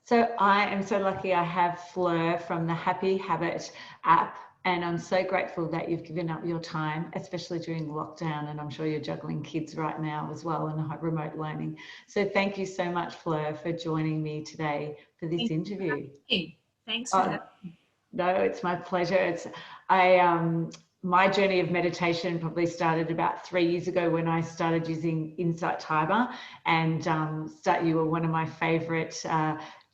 So I am so lucky I have Fleur from the Happy Habit app, and I'm so grateful that you've given up your time, especially during lockdown, and I'm sure you're juggling kids right now as well and remote learning. So thank you so much, Fleur, for joining me today for this interview. Thanks for having me. No, it's my pleasure. My journey of meditation probably started about 3 years ago when I started using Insight Timer, and you were one of my favorite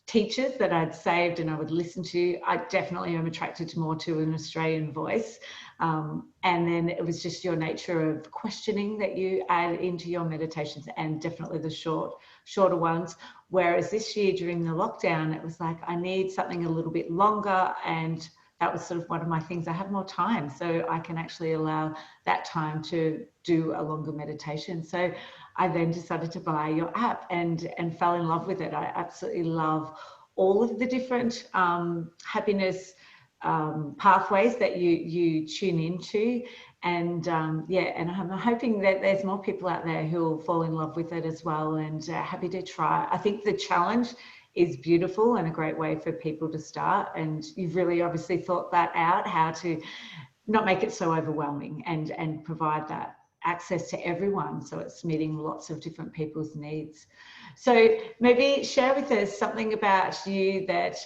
teachers that I'd saved and I would listen to. I definitely am attracted more to an Australian voice. And then it was just your nature of questioning that you add into your meditations, and definitely the shorter ones. Whereas this year during the lockdown, it was like, I need something a little bit longer, and that was sort of one of my things. I have more time, so I can actually allow that time to do a longer meditation. So I then decided to buy your app and fell in love with it. I absolutely love all of the different happiness pathways that you tune into. And and I'm hoping that there's more people out there who will fall in love with it as well, and happy to try. I think the challenge is beautiful and a great way for people to start. And you've really obviously thought that out, how to not make it so overwhelming and provide that access to everyone, so it's meeting lots of different people's needs. So maybe share with us something about you that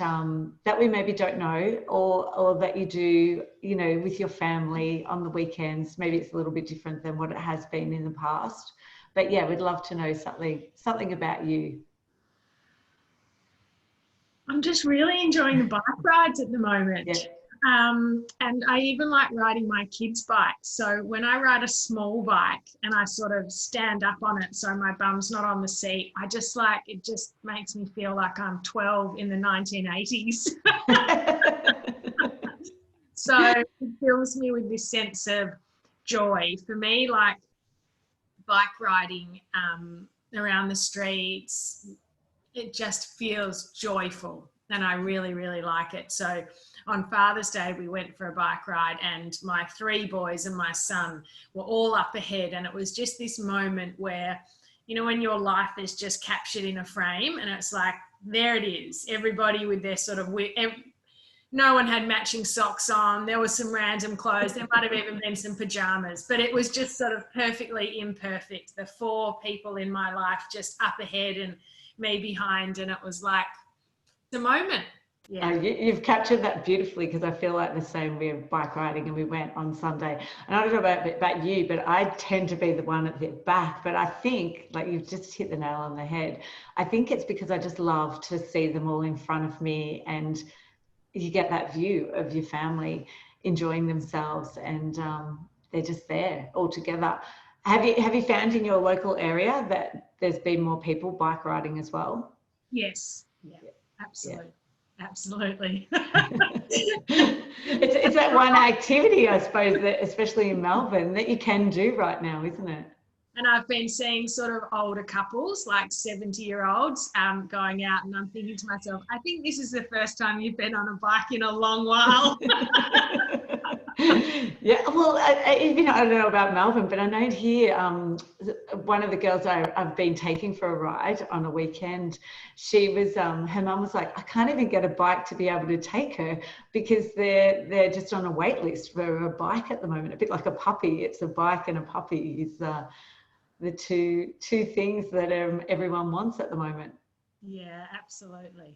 that we maybe don't know, or that you do, with your family on the weekends. Maybe it's a little bit different than what it has been in the past, but yeah, we'd love to know something about you. I'm just really enjoying the bike rides at the moment. Yeah. And I even like riding my kids' bikes. So when I ride a small bike and I sort of stand up on it so my bum's not on the seat, it just makes me feel like I'm 12 in the 1980s. So it fills me with this sense of joy. For me, like bike riding around the streets, it just feels joyful, and I really, really like it. So on Father's Day, we went for a bike ride, and my 3 boys and my son were all up ahead, and it was just this moment where, when your life is just captured in a frame, and it's like, there it is, everybody with their sort of no one had matching socks on. There was some random clothes. There might have even been some pajamas, but it was just sort of perfectly imperfect. The 4 people in my life just up ahead and me behind, and it was like the moment. Yeah. You've captured that beautifully, because I feel like the same. We're bike riding and we went on Sunday, and I don't know about you, but I tend to be the one at the back. But I think, like, you've just hit the nail on the head. I think it's because I just love to see them all in front of me, and you get that view of your family enjoying themselves, and they're just there all together. Have you found in your local area that there's been more people bike riding as well? Yes. Yeah. Absolutely. Yeah. Absolutely. It's that one activity, I suppose, that especially in Melbourne, that you can do right now, isn't it? And I've been seeing sort of older couples, like 70-year-olds, going out, and I'm thinking to myself, I think this is the first time you've been on a bike in a long while. Yeah, well, I don't know about Melbourne, but I know here, one of the girls I've been taking for a ride on a weekend, she was, her mum was like, I can't even get a bike to be able to take her, because they're just on a wait list for a bike at the moment, a bit like a puppy. It's a bike and a puppy is the two things that everyone wants at the moment. Yeah, absolutely.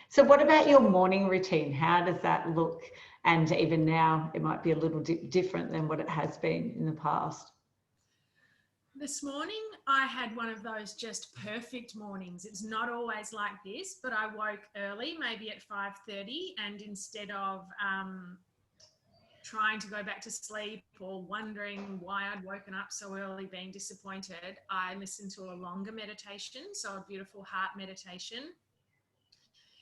So what about your morning routine? How does that look? And even now, it might be a little different than what it has been in the past. This morning, I had one of those just perfect mornings. It's not always like this, but I woke early, maybe at 5:30, and instead of trying to go back to sleep or wondering why I'd woken up so early, being disappointed, I listened to a longer meditation, so a beautiful heart meditation.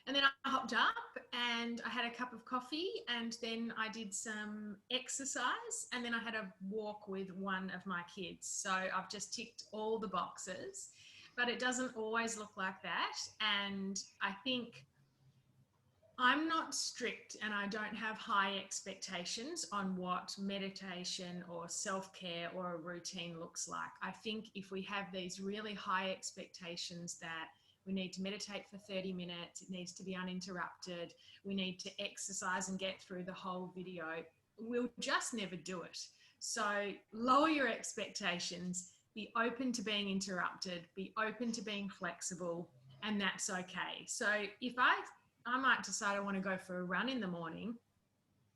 And then I hopped up and I had a cup of coffee, and then I did some exercise, and then I had a walk with one of my kids. So I've just ticked all the boxes, but it doesn't always look like that. And I think I'm not strict, and I don't have high expectations on what meditation or self-care or a routine looks like. I think if we have these really high expectations that We need to meditate for 30 minutes. It needs to be uninterrupted. We need to exercise and get through the whole video. We'll just never do it. So lower your expectations, be open to being interrupted, be open to being flexible, and that's okay. So if I might decide I want to go for a run in the morning,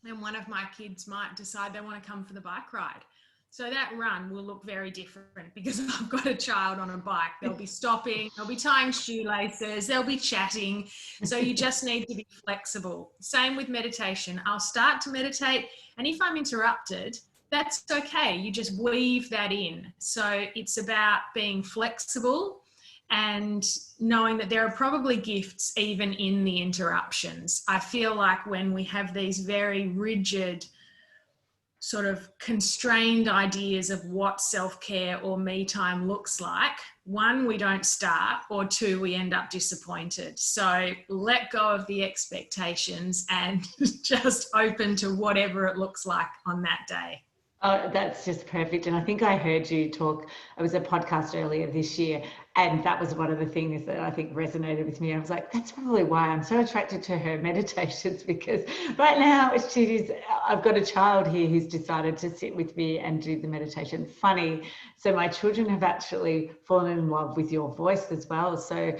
and one of my kids might decide they want to come for the bike ride. So that run will look very different because I've got a child on a bike. They'll be stopping, they'll be tying shoelaces, they'll be chatting. So you just need to be flexible. Same with meditation. I'll start to meditate, and if I'm interrupted, that's okay. You just weave that in. So it's about being flexible and knowing that there are probably gifts even in the interruptions. I feel like when we have these very rigid, sort of constrained ideas of what self-care or me time looks like, one, we don't start, or two, we end up disappointed. So let go of the expectations and just open to whatever it looks like on that day. Oh, that's just perfect. And I think I heard you talk, it was a podcast earlier this year, and that was one of the things that I think resonated with me. I was like, that's probably why I'm so attracted to her meditations, because right now I've got a child here who's decided to sit with me and do the meditation. Funny. So my children have actually fallen in love with your voice as well. So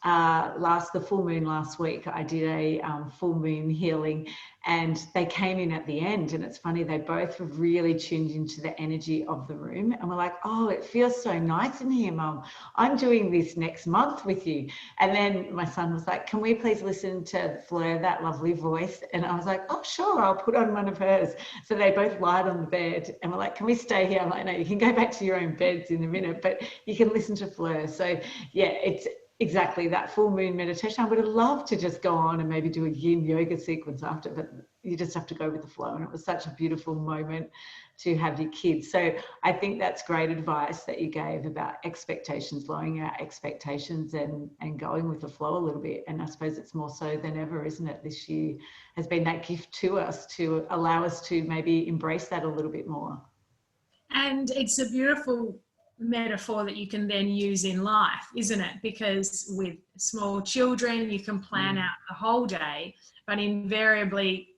the full moon last week, I did a full moon healing, and they came in at the end, and it's funny, they both were really tuned into the energy of the room, and we're like, oh, it feels so nice in here, Mum. I'm doing this next month with you. And then my son was like, can we please listen to Fleur, that lovely voice? And I was like, oh, sure, I'll put on one of hers. So they both lied on the bed, and we're like, can we stay here? I'm like, no, you can go back to your own beds in a minute, but you can listen to Fleur. So yeah, it's exactly that full moon meditation. I would have loved to just go on and maybe do a yin yoga sequence after, but you just have to go with the flow. And it was such a beautiful moment to have your kids. So I think that's great advice that you gave about expectations, lowering our expectations and going with the flow a little bit. And I suppose it's more so than ever, isn't it? This year has been that gift to us to allow us to maybe embrace that a little bit more. And it's a beautiful metaphor that you can then use in life, isn't it? Because with small children, you can plan out the whole day, but invariably,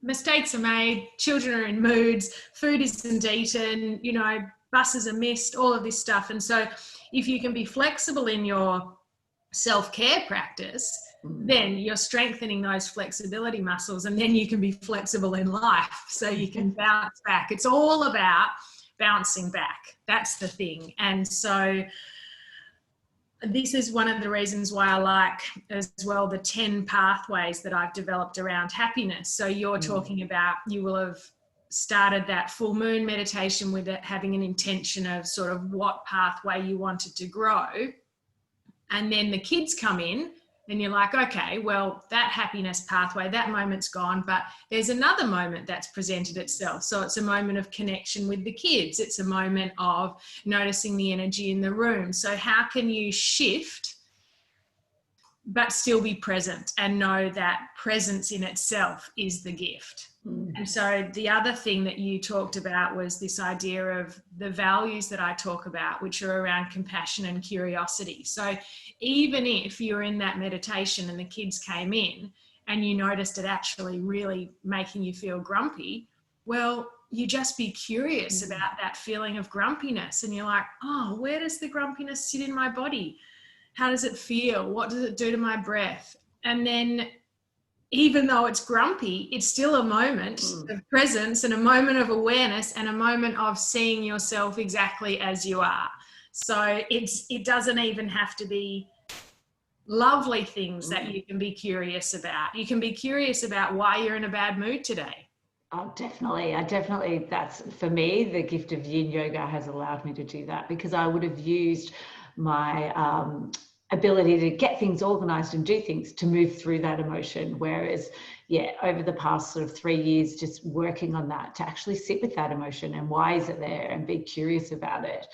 mistakes are made, children are in moods, food isn't eaten, buses are missed, all of this stuff. And so if you can be flexible in your self-care practice, then you're strengthening those flexibility muscles, and then you can be flexible in life so you can bounce back. It's all about bouncing back. That's the thing. And so this is one of the reasons why I like as well the 10 pathways that I've developed around happiness. So you're talking about, you will have started that full moon meditation with it having an intention of sort of what pathway you wanted to grow. And then the kids come in and you're like, okay, well, that happiness pathway, that moment's gone, but there's another moment that's presented itself. So it's a moment of connection with the kids. It's a moment of noticing the energy in the room. So how can you shift but still be present and know that presence in itself is the gift? And so the other thing that you talked about was this idea of the values that I talk about, which are around compassion and curiosity. So even if you're in that meditation and the kids came in and you noticed it actually really making you feel grumpy, well, you just be curious about that feeling of grumpiness. And you're like, oh, where does the grumpiness sit in my body? How does it feel? What does it do to my breath? And then even though it's grumpy, it's still a moment of presence and a moment of awareness and a moment of seeing yourself exactly as you are. So it doesn't even have to be lovely things that you can be curious about. You can be curious about why you're in a bad mood today. Oh, definitely, that's, for me, the gift of yin yoga has allowed me to do that, because I would have used my ability to get things organized and do things to move through that emotion. Whereas, over the past sort of 3 years, just working on that to actually sit with that emotion and why is it there and be curious about it.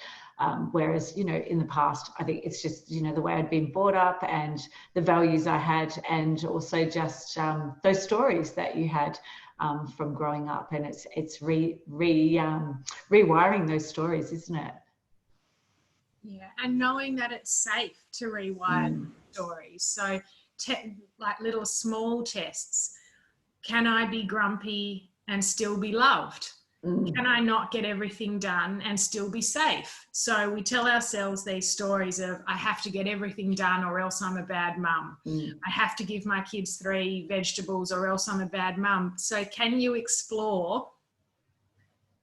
Whereas, in the past, I think it's just, the way I'd been brought up and the values I had, and also just those stories that you had from growing up. And it's rewiring those stories, isn't it? Yeah, and knowing that it's safe to rewire stories. So, like little small tests. Can I be grumpy and still be loved? Can I not get everything done and still be safe? So we tell ourselves these stories of, I have to get everything done or else I'm a bad mum. I have to give my kids 3 vegetables or else I'm a bad mum. So can you explore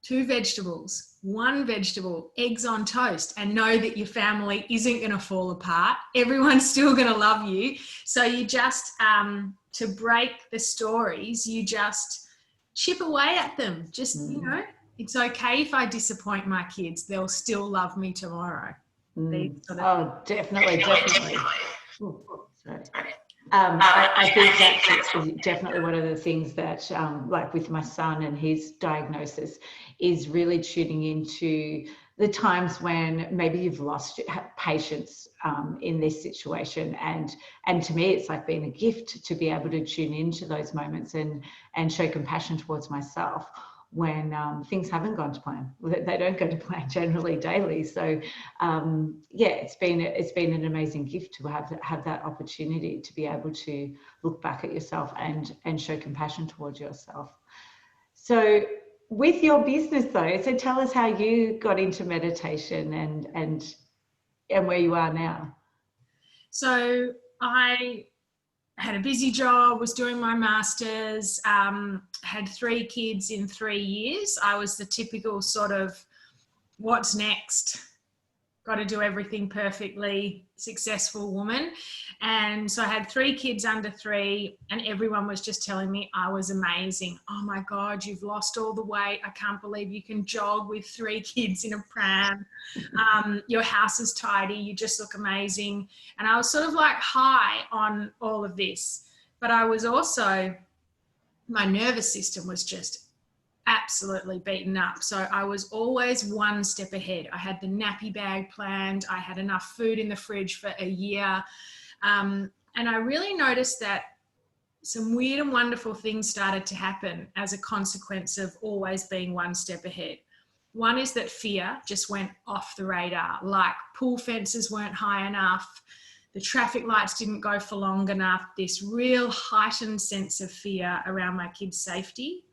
2 vegetables, 1 vegetable, eggs on toast, and know that your family isn't going to fall apart? Everyone's still going to love you. So you just, to break the stories, you just chip away at them. Just, you know, it's okay if I disappoint my kids. They'll still love me tomorrow. Oh, definitely. Ooh, sorry. I think that's definitely one of the things that, like with my son and his diagnosis, is really tuning into the times when maybe you've lost patience in this situation, and to me it's like been a gift to be able to tune into those moments and show compassion towards myself when things haven't gone to plan. They don't go to plan generally daily. So yeah, it's been an amazing gift to have that opportunity to be able to look back at yourself and show compassion towards yourself. So with your business though, so tell us how you got into meditation and where you are now. So I had a busy job, was doing my master's, had 3 kids in 3 years. I was the typical sort of, what's next? Got to do everything perfectly, successful woman. And so I had 3 kids under 3, and everyone was just telling me I was amazing. Oh my God, you've lost all the weight. I can't believe you can jog with 3 kids in a pram. Your house is tidy. You just look amazing. And I was sort of like high on all of this. But I was also, my nervous system was just absolutely beaten up. So I was always 1 step ahead. I had the nappy bag planned. I had enough food in the fridge for a year. And I really noticed that some weird and wonderful things started to happen as a consequence of always being 1 step ahead. One is that fear just went off the radar, like pool fences weren't high enough. The traffic lights didn't go for long enough. This real heightened sense of fear around my kids' safety.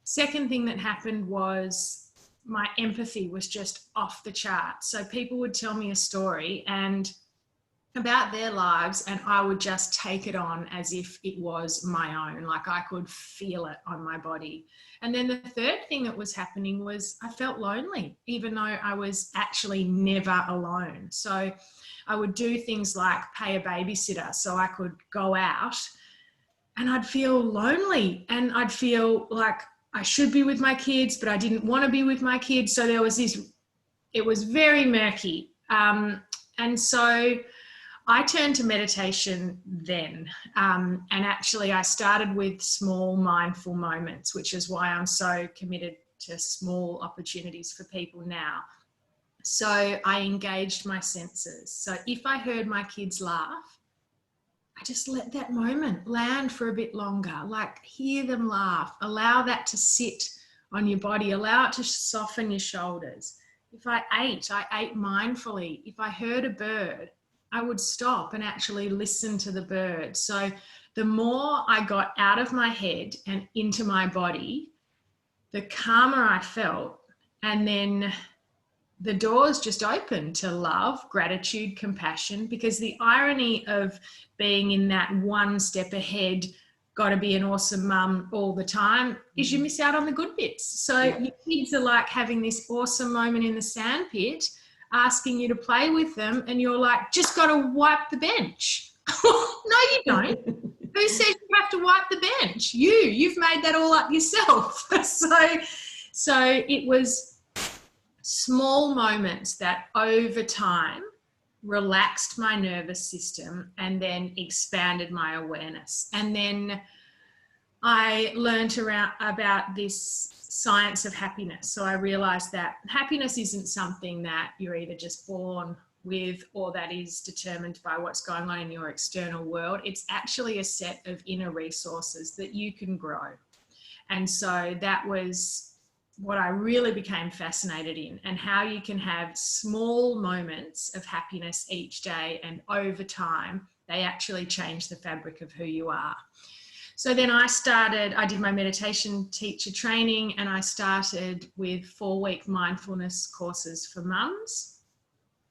Second thing that happened was my empathy was just off the chart. So people would tell me a story and about their lives, and I would just take it on as if it was my own, like I could feel it on my body. And then the third thing that was happening was I felt lonely, even though I was actually never alone. So I would do things like pay a babysitter so I could go out, and I'd feel lonely and I'd feel like I should be with my kids, but I didn't want to be with my kids. So there was this, it was very murky. And so I turned to meditation then. And actually I started with small mindful moments, which is why I'm so committed to small opportunities for people now. So I engaged my senses. So if I heard my kids laugh, I just let that moment land for a bit longer, like hear them laugh, allow that to sit on your body, allow it to soften your shoulders. If I ate mindfully. If I heard a bird, I would stop and actually listen to the bird. So the more I got out of my head and into my body, the calmer I felt. And then the doors just open to love, gratitude, compassion, because the irony of being in that 1 step ahead, got to be an awesome mum all the time, is you miss out on the good bits. So your kids are like having this awesome moment in the sandpit, asking you to play with them, and you're like, just got to wipe the bench. No, you don't. Who says you have to wipe the bench? You've made that all up yourself. So it was small moments that over time relaxed my nervous system and then expanded my awareness. And then I learned about this science of happiness. So I realized that happiness isn't something that you're either just born with or that is determined by what's going on in your external world. It's actually a set of inner resources that you can grow. And so that was what I really became fascinated in, and how you can have small moments of happiness each day, and over time they actually change the fabric of who you are. So then I did my meditation teacher training, and I started with 4-week mindfulness courses for mums.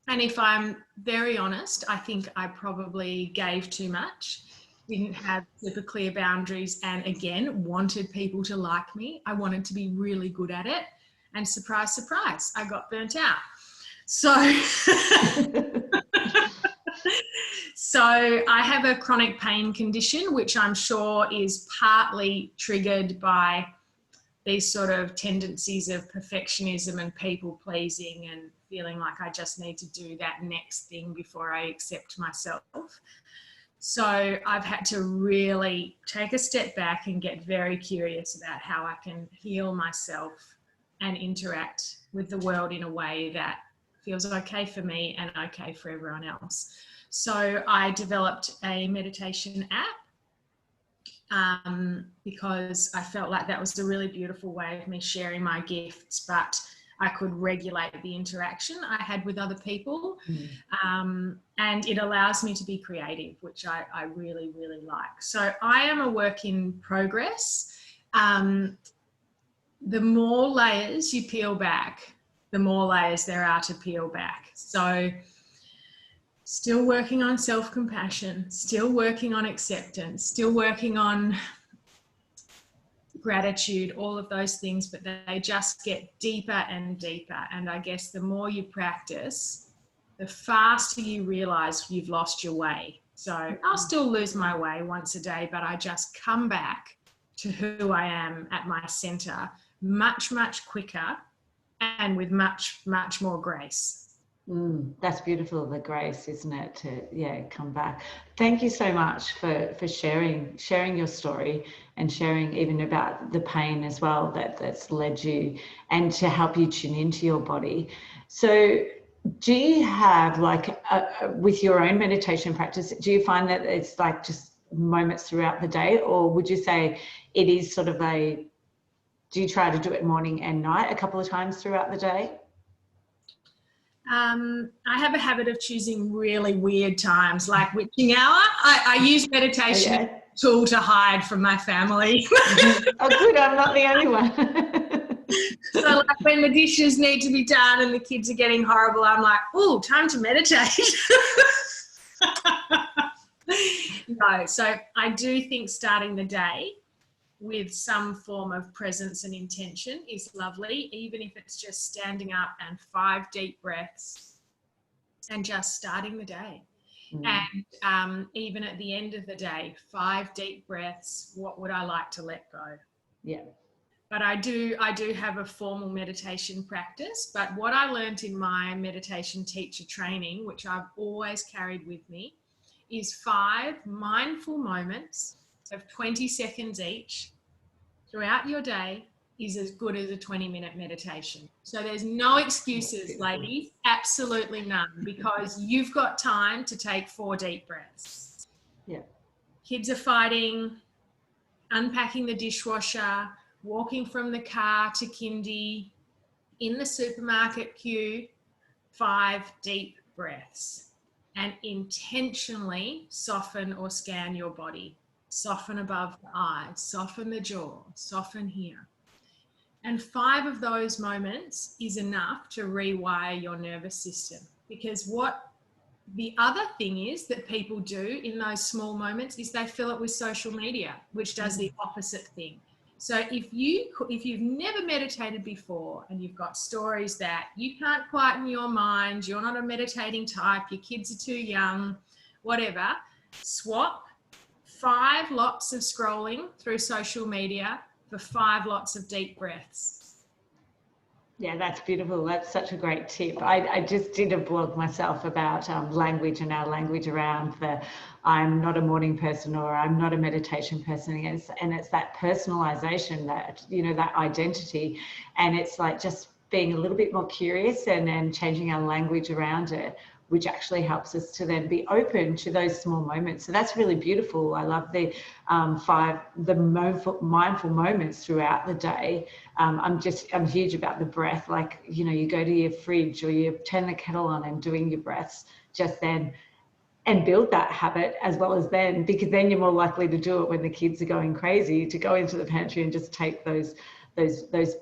And if I'm very honest, I think I probably gave too much, didn't have super clear boundaries, and again, wanted people to like me. I wanted to be really good at it. And surprise, surprise, I got burnt out. So, so I have a chronic pain condition, which I'm sure is partly triggered by these sort of tendencies of perfectionism and people pleasing, and feeling like I just need to do that next thing before I accept myself. So I've had to really take a step back and get very curious about how I can heal myself and interact with the world in a way that feels okay for me and okay for everyone else. So I developed a meditation app because I felt like that was a really beautiful way of me sharing my gifts, but I could regulate the interaction I had with other people. And it allows me to be creative, which I really, really like. So I am a work in progress. The more layers you peel back, the more layers there are to peel back. So still working on self-compassion, still working on acceptance, still working on gratitude, all of those things, but they just get deeper and deeper. And I guess the more you practice, the faster you realize you've lost your way. So I'll still lose my way once a day, but I just come back to who I am at my center much, much quicker and with much, much more grace. That's beautiful, the grace, isn't it, to come back. Thank you so much for sharing your story, and sharing even about the pain as well that's led you, and to help you tune into your body. So do you have, like, with your own meditation practice, do you find that it's like just moments throughout the day, or would you say it is sort of do you try to do it morning and night a couple of times throughout the day? I have a habit of choosing really weird times, like witching hour. I use meditation as a tool to hide from my family. Oh, good. I'm not the only one. So like when the dishes need to be done and the kids are getting horrible, I'm like, oh, time to meditate. No, so I do think starting the day with some form of presence and intention is lovely, even if it's just standing up and 5 deep breaths and just starting the day. And even at the end of the day, 5 deep breaths. What would I like to let go? Yeah. But I do have a formal meditation practice. But what I learned in my meditation teacher training, which I've always carried with me, is 5 mindful moments of 20 seconds each throughout your day is as good as a 20-minute meditation. So there's no excuses, ladies, absolutely none, because you've got time to take 4 deep breaths. Yeah. Kids are fighting, unpacking the dishwasher, walking from the car to kindy, in the supermarket queue, 5 deep breaths, and intentionally soften or scan your body. Soften above the eyes, soften the jaw, soften here. And 5 of those moments is enough to rewire your nervous system. Because what the other thing is that people do in those small moments is they fill it with social media, which does the opposite thing. So if you've never meditated before and you've got stories that you can't quieten your mind, you're not a meditating type, your kids are too young, whatever, swap 5 lots of scrolling through social media for 5 lots of deep breaths. Yeah, that's beautiful. That's such a great tip. I just did a blog myself about language, and our language around I'm not a morning person, or I'm not a meditation person. And it's that personalization, that, that identity. And it's like just being a little bit more curious and changing our language around it which actually helps us to then be open to those small moments. So that's really beautiful. I love the mindful moments throughout the day. I'm huge about the breath. Like, you know, you go to your fridge or you turn the kettle on and doing your breaths just then, and build that habit as well as then, because then you're more likely to do it when the kids are going crazy, to go into the pantry and just take those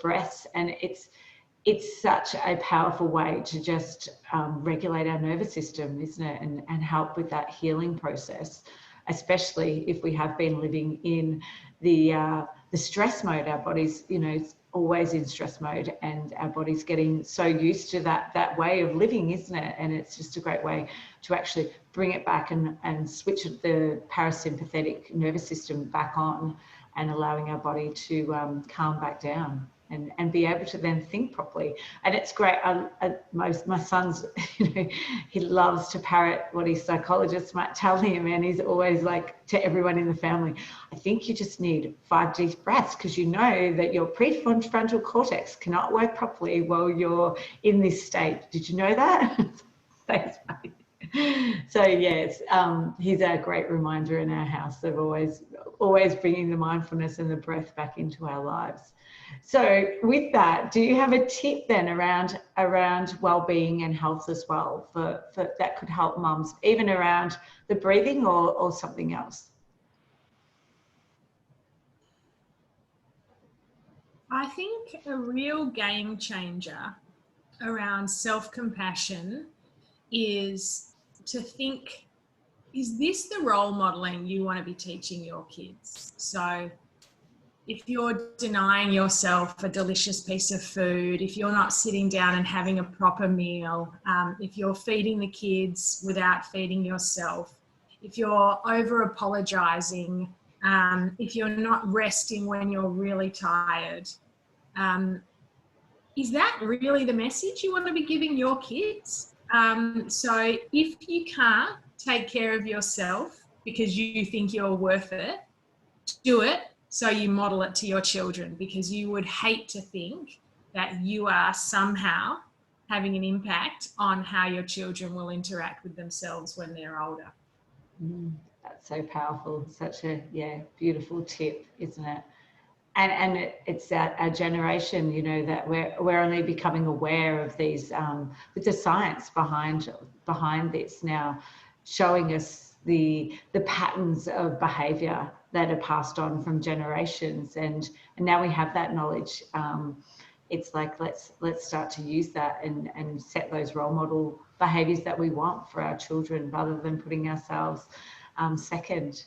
breaths. And it's such a powerful way to just regulate our nervous system, isn't it? And help with that healing process, especially if we have been living in the stress mode. Our body's, you know, always in stress mode, and our body's getting so used to that way of living, isn't it? And it's just a great way to actually bring it back and switch the parasympathetic nervous system back on, and allowing our body to calm back down and be able to then think properly. And it's great. My son's, you know, he loves to parrot what his psychologist might tell him, and he's always like to everyone in the family, I think you just need 5 deep breaths, because you know that your prefrontal cortex cannot work properly while you're in this state. Did you know that? Thanks, mate. So yes, he's a great reminder in our house of always bringing the mindfulness and the breath back into our lives. So with that, do you have a tip then around well-being and health as well for that could help mums, even around the breathing or something else? I think a real game changer around self-compassion is to think, is this the role modeling you want to be teaching your kids? So if you're denying yourself a delicious piece of food, if you're not sitting down and having a proper meal, if you're feeding the kids without feeding yourself, if you're over apologizing, if you're not resting when you're really tired, is that really the message you want to be giving your kids? So if you can't take care of yourself because you think you're worth it, do it so you model it to your children, because you would hate to think that you are somehow having an impact on how your children will interact with themselves when they're older. That's so powerful. Such a beautiful tip, isn't it? And it's our generation, you know, that we're only becoming aware of these with the science behind this now, showing us the patterns of behavior that are passed on from generations, and now we have that knowledge. It's like let's start to use that and set those role model behaviors that we want for our children, rather than putting ourselves second,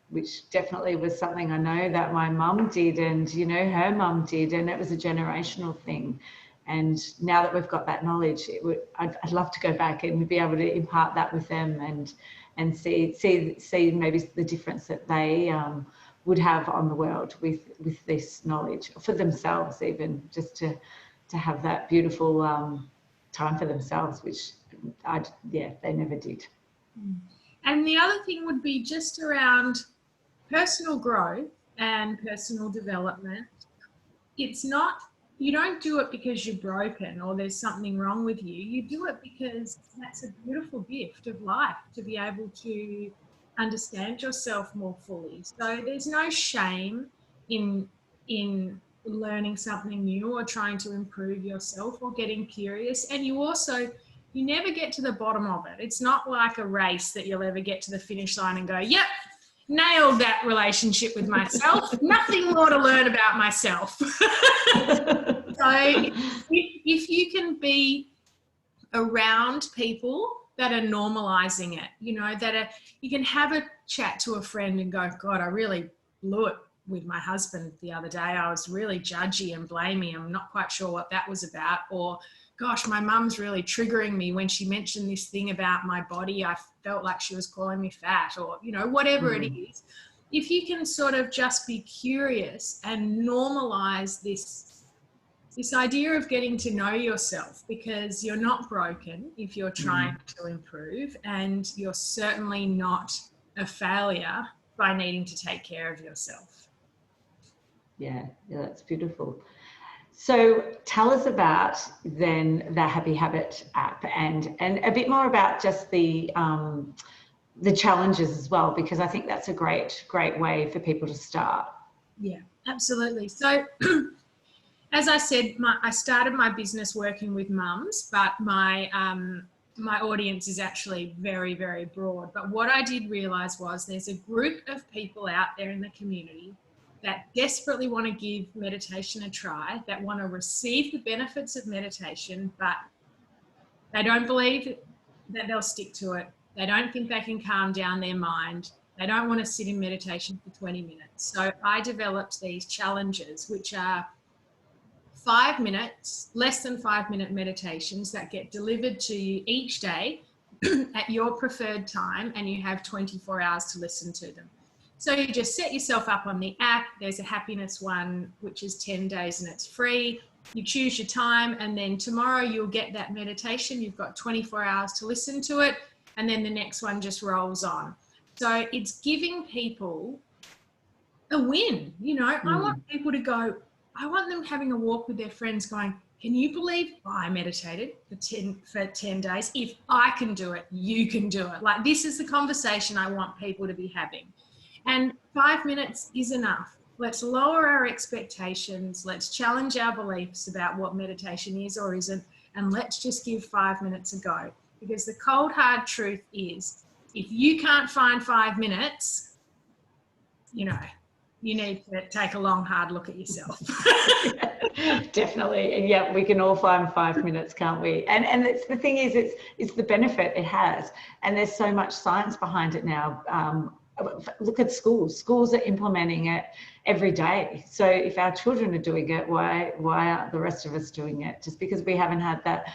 which definitely was something I know that my mum did, and you know, her mum did, and it was a generational thing. And now that we've got that knowledge, I'd love to go back and be able to impart that with them, and see maybe the difference that they would have on the world with this knowledge for themselves, even just to have that beautiful time for themselves, which they never did. And the other thing would be just around personal growth and personal development. It's not, you don't do it because you're broken or there's something wrong with you. You do it because that's a beautiful gift of life, to be able to understand yourself more fully. So there's no shame in learning something new or trying to improve yourself or getting curious. And you never get to the bottom of it. It's not like a race that you'll ever get to the finish line and go, yep, nailed that relationship with myself. Nothing more to learn about myself. So if you can be around people that are normalizing it, you know, you can have a chat to a friend and go, God, I really blew it with my husband the other day. I was really judgy and blamey. I'm not quite sure what that was about. Or, gosh, my mum's really triggering me when she mentioned this thing about my body. I felt like she was calling me fat, or, you know, whatever it is. If you can sort of just be curious and normalize this idea of getting to know yourself, because you're not broken if you're trying to improve, and you're certainly not a failure by needing to take care of yourself. Yeah, that's beautiful. So tell us about then the Happy Habit app and a bit more about just the challenges as well, because I think that's a great way for people to start. Yeah, absolutely. So as I said, I started my business working with mums, but my audience is actually very, very broad. But what I did realize was there's a group of people out there in the community that desperately want to give meditation a try, that want to receive the benefits of meditation, but they don't believe that they'll stick to it. They don't think they can calm down their mind. They don't want to sit in meditation for 20 minutes. So I developed these challenges, which are 5 minutes, less than 5 minute meditations that get delivered to you each day at your preferred time, and you have 24 hours to listen to them. So you just set yourself up on the app. There's a happiness one, which is 10 days and it's free. You choose your time, and then tomorrow you'll get that meditation. You've got 24 hours to listen to it, and then the next one just rolls on. So it's giving people a win. You know, I want people to go, I want them having a walk with their friends going, can you believe I meditated for 10 days? If I can do it, you can do it. Like, this is the conversation I want people to be having. And 5 minutes is enough. Let's lower our expectations. Let's challenge our beliefs about what meditation is or isn't. And let's just give 5 minutes a go. Because the cold, hard truth is, if you can't find 5 minutes, you know, you need to take a long, hard look at yourself. Definitely. And yeah, we can all find 5 minutes, can't we? And it's, the thing is, it's the benefit it has. And there's so much science behind it now. Look at schools. Schools are implementing it every day. So if our children are doing it, why aren't the rest of us doing it? Just because we haven't had that,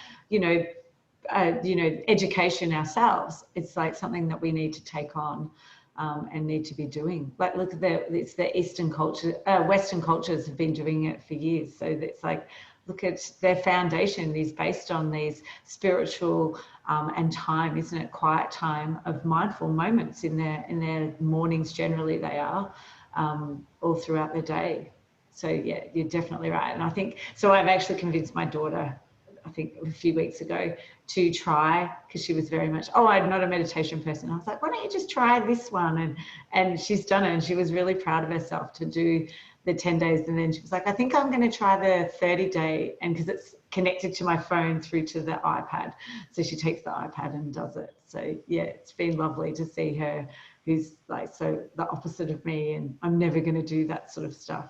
education ourselves. It's like something that we need to take on and need to be doing. Like, look at it's the Eastern culture, Western cultures have been doing it for years. So it's like, look at their foundation is based on these spiritual and time, isn't it? Quiet time of mindful moments in their mornings. Generally, they are all throughout the day. So yeah, you're definitely right. And I think so. I've actually convinced my daughter, I think a few weeks ago, to try, because she was very much, I'm not a meditation person. I was like, why don't you just try this one? And she's done it, and she was really proud of herself to do the 10 days. And then she was like, I think I'm going to try the 30-day, and because it's connected to my phone through to the iPad. So she takes the iPad and does it. So yeah, it's been lovely to see her, who's like so the opposite of me, and I'm never going to do that sort of stuff.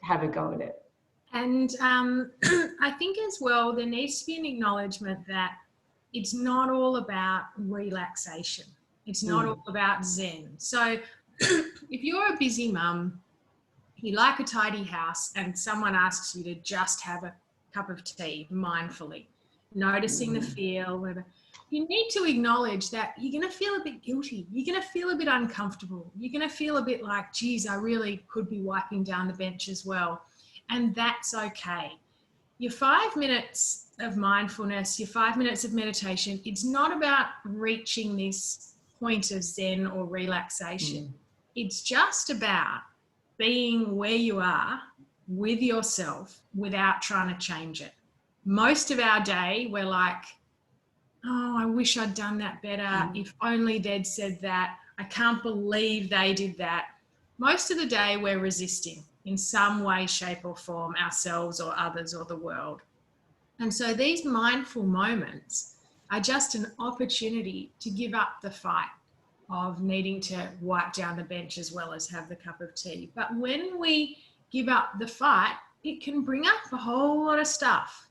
Have a go at it. And I think as well, there needs to be an acknowledgement that it's not all about relaxation. It's not all about Zen. So if you're a busy mum, you like a tidy house, and someone asks you to just have a cup of tea mindfully, noticing the feel, whatever, you need to acknowledge that you're going to feel a bit guilty. You're going to feel a bit uncomfortable. You're going to feel a bit like, geez, I really could be wiping down the bench as well. And that's okay. Your 5 minutes of mindfulness, your 5 minutes of meditation, it's not about reaching this point of Zen or relaxation. It's just about being where you are with yourself without trying to change it. Most of our day, we're like, I wish I'd done that better. If only they'd said that. I can't believe they did that. Most of the day, we're resisting in some way, shape or form, ourselves or others or the world. And so these mindful moments are just an opportunity to give up the fight of needing to wipe down the bench as well as have the cup of tea. But when we give up the fight, it can bring up a whole lot of stuff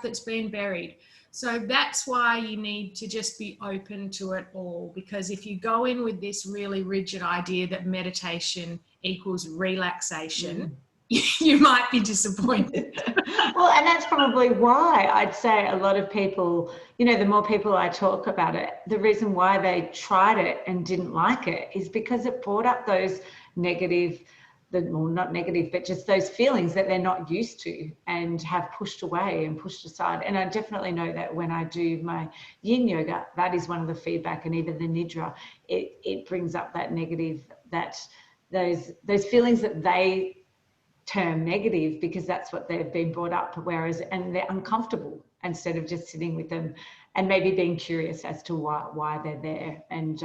that's been buried. So that's why you need to just be open to it all, because if you go in with this really rigid idea that meditation equals relaxation, you might be disappointed. Well, and that's probably why I'd say a lot of people, the more people I talk about it, the reason why they tried it and didn't like it is because it brought up those negative, not negative, but just those feelings that they're not used to and have pushed away and pushed aside. And I definitely know that when I do my yin yoga, that is one of the feedback, and even the nidra, it brings up that negative, that those feelings that they term negative because that's what they've been brought up, and they're uncomfortable instead of just sitting with them and maybe being curious as to why they're there, and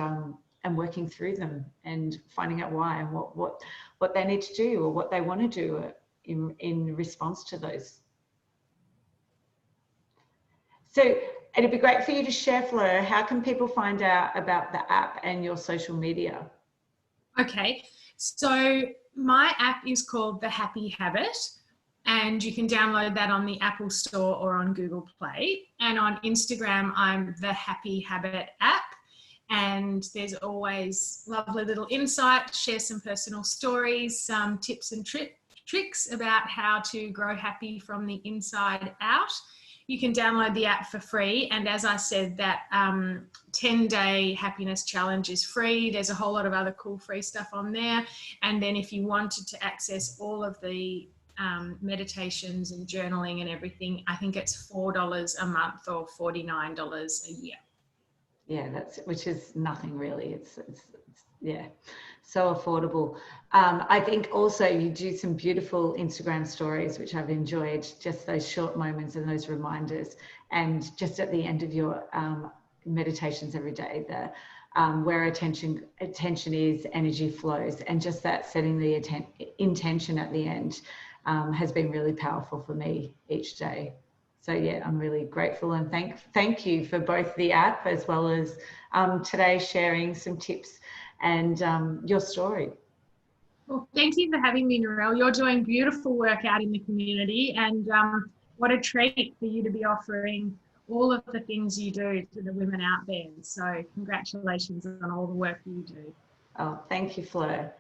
working through them and finding out why and what they need to do or what they want to do in response to those. So it'd be great for you to share, Fleur, how can people find out about the app and your social media? Okay, so my app is called The Happy Habit, and you can download that on the Apple Store or on Google Play. And on Instagram, I'm The Happy Habit app. And there's always lovely little insights, share some personal stories, some tips and tricks about how to grow happy from the inside out. You can download the app for free. And as I said, that 10-day happiness challenge is free. There's a whole lot of other cool free stuff on there. And then if you wanted to access all of the meditations and journaling and everything, I think it's $4 a month or $49 a year. Yeah, which is nothing really. It's yeah, so affordable. I think also you do some beautiful Instagram stories, which I've enjoyed, just those short moments and those reminders. And just at the end of your meditations every day, where attention is, energy flows, and just that setting the intention at the end has been really powerful for me each day. So yeah, I'm really grateful and thank you for both the app as well as today sharing some tips and your story. Well, thank you for having me, Narelle. You're doing beautiful work out in the community, and what a treat for you to be offering all of the things you do to the women out there. So congratulations on all the work you do. Oh, thank you, Fleur.